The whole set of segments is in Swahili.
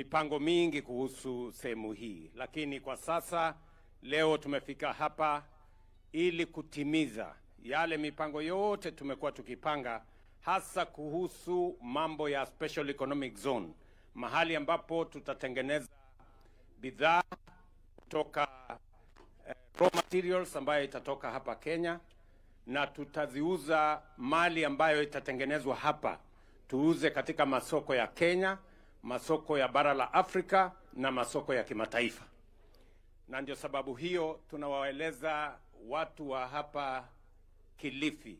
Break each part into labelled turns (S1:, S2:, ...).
S1: mipango mingi kuhusu sehemu hii, lakini kwa sasa leo tumefika hapa ili kutimiza yale mipango yote tumekuwa tukipanga, hasa kuhusu mambo ya Special Economic Zone, mahali ambapo tutatengeneza bidhaa kutoka raw materials ambayo itatoka hapa Kenya, na tutaziuza mali ambayo itatengenezwa hapa, tuuze katika masoko ya Kenya, masoko ya bara la Afrika na masoko ya kimataifa. Na ndio sababu hiyo tunawaeleza watu wa hapa Kilifi.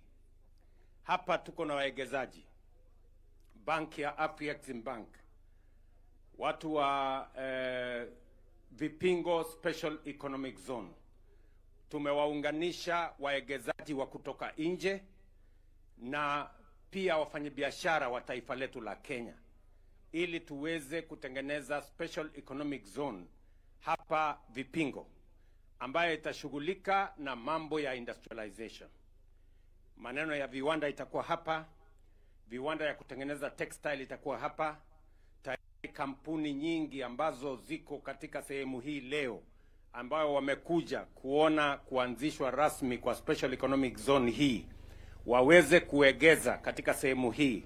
S1: Hapa tuko na waegezaji, banki ya Afrexim Bank, watu wa Vipingo Special Economic Zone. Tumewaunganisha waegezaji wa kutoka nje na pia wafanyabiashara wa taifa letu la Kenya, ili tuweze kutengeneza Special Economic Zone hapa Vipingo, ambayo itashughulika na mambo ya industrialization. Maneno ya viwanda itakuwa hapa, viwanda ya kutengeneza textile itakuwa hapa. Tayari kampuni nyingi ambazo ziko katika sehemu hii leo, ambayo wamekuja kuona kuanzishwa rasmi kwa Special Economic Zone hii, waweze kuegeza katika sehemu hii.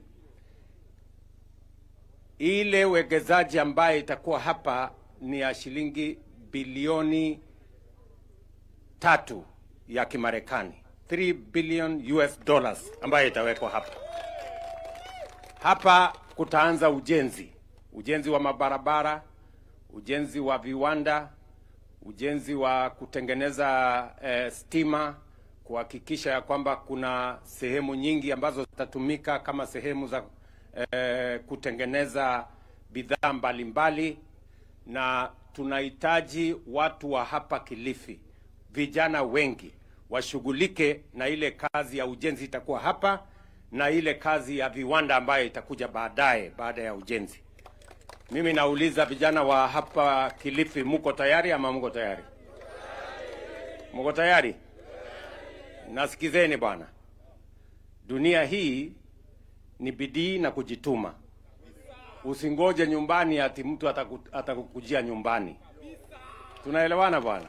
S1: Ile uwegezaji ambaye itakuwa hapa ni ya shilingi bilioni 3 ya Kimarekani, $3 billion ambayo itawekwa hapa. Hapa kutaanza ujenzi wa mabarabara, ujenzi wa viwanda, ujenzi wa kutengeneza stima, kuhakikisha ya kwamba kuna sehemu nyingi ambazo zitatumika kama sehemu za kutengeneza bidhaa mbalimbali. Na tunahitaji watu wa hapa Kilifi, vijana wengi, washughulike na ile kazi ya ujenzi itakuwa hapa, na ile kazi ya viwanda ambayo itakuja baada ya ujenzi. Mimi nauliza vijana wa hapa Kilifi, muko tayari ama muko tayari? Muko tayari? Nasikizeni bwana. Dunia hii ni bidii na kujituma. Usingoje nyumbani ati mtu atakukujia nyumbani. Tunaelewana bwana?